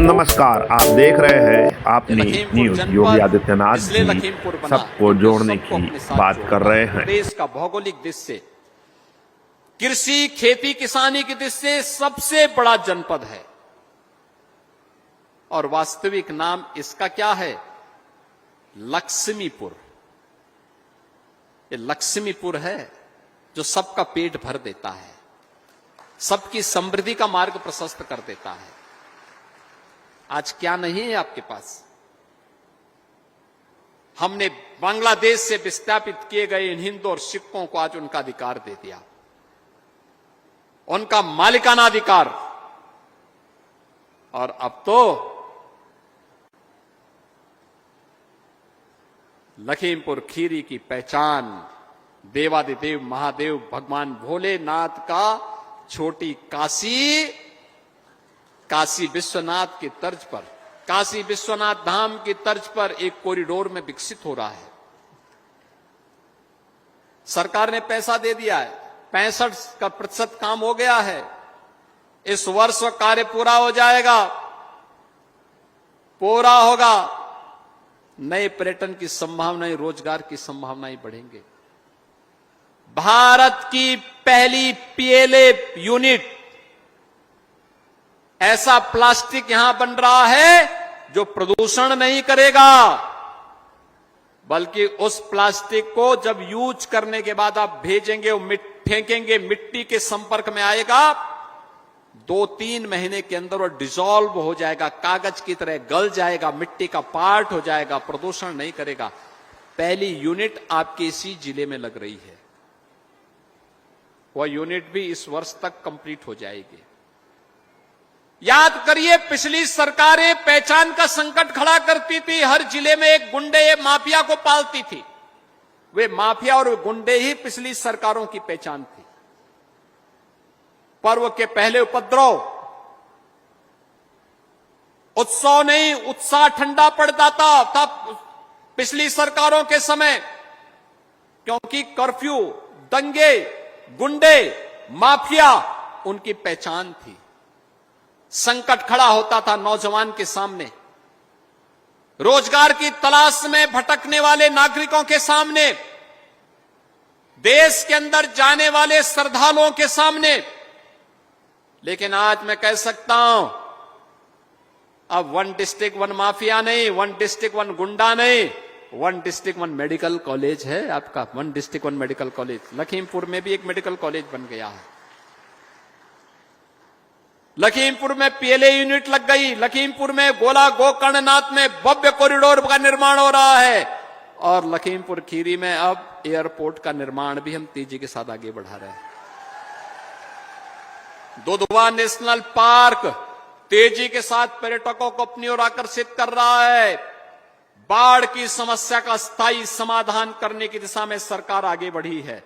नमस्कार, आप देख रहे हैं आपनी न्यूज। योगी आदित्यनाथ जी सबको जोड़ने की बात कर रहे हैं। देश का भौगोलिक दृष्टि से, कृषि खेती किसानी की दृष्टि से सबसे बड़ा जनपद है और वास्तविक नाम इसका क्या है? लक्ष्मीपुर। ये लक्ष्मीपुर है जो सबका पेट भर देता है, सबकी समृद्धि का मार्ग प्रशस्त कर देता है। आज क्या नहीं है आपके पास? हमने बांग्लादेश से विस्थापित किए गए इन हिंदू और सिखों को आज उनका अधिकार दे दिया, उनका मालिकाना अधिकार। और अब तो लखीमपुर खीरी की पहचान देवादिदेव महादेव भगवान भोलेनाथ का छोटी काशी विश्वनाथ की तर्ज पर, काशी विश्वनाथ धाम की तर्ज पर एक कॉरिडोर में विकसित हो रहा है। सरकार ने पैसा दे दिया है, 65% काम हो गया है। इस वर्ष कार्य पूरा हो जाएगा, पूरा होगा। नए पर्यटन की संभावनाएं, रोजगार की संभावनाएं बढ़ेंगे। भारत की पहली पीएलए यूनिट, ऐसा प्लास्टिक यहां बन रहा है जो प्रदूषण नहीं करेगा, बल्कि उस प्लास्टिक को जब यूज करने के बाद आप भेजेंगे, फेंकेंगे, मिट्टी के संपर्क में आएगा, 2-3 महीने के अंदर वो डिसॉल्व हो जाएगा, कागज की तरह गल जाएगा, मिट्टी का पार्ट हो जाएगा, प्रदूषण नहीं करेगा। पहली यूनिट आपके इसी जिले में लग रही है। वह यूनिट भी इस वर्ष तक कंप्लीट हो जाएगी। याद करिए, पिछली सरकारें पहचान का संकट खड़ा करती थी, हर जिले में एक गुंडे माफिया को पालती थी। वे माफिया और गुंडे ही पिछली सरकारों की पहचान थी। पर्व के पहले उपद्रव, उत्सव नहीं, उत्साह ठंडा पड़ जाता था पिछली सरकारों के समय, क्योंकि कर्फ्यू, दंगे, गुंडे, माफिया उनकी पहचान थी। संकट खड़ा होता था नौजवान के सामने, रोजगार की तलाश में भटकने वाले नागरिकों के सामने, देश के अंदर जाने वाले श्रद्धालुओं के सामने। लेकिन आज मैं कह सकता हूं, अब 1 डिस्ट्रिक्ट 1 माफिया नहीं, 1 डिस्ट्रिक्ट 1 गुंडा नहीं, 1 डिस्ट्रिक्ट 1 मेडिकल कॉलेज है आपका। 1 डिस्ट्रिक्ट 1 मेडिकल कॉलेज। लखीमपुर में भी एक मेडिकल कॉलेज बन गया है। लखीमपुर में पीएलए यूनिट लग गई। लखीमपुर में गोला गोकर्णनाथ में भव्य कॉरिडोर का निर्माण हो रहा है और लखीमपुर खीरी में अब एयरपोर्ट का निर्माण भी हम तेजी के साथ आगे बढ़ा रहे हैं। दुधवा नेशनल पार्क तेजी के साथ पर्यटकों को अपनी ओर आकर्षित कर रहा है। बाढ़ की समस्या का स्थायी समाधान करने की दिशा में सरकार आगे बढ़ी है।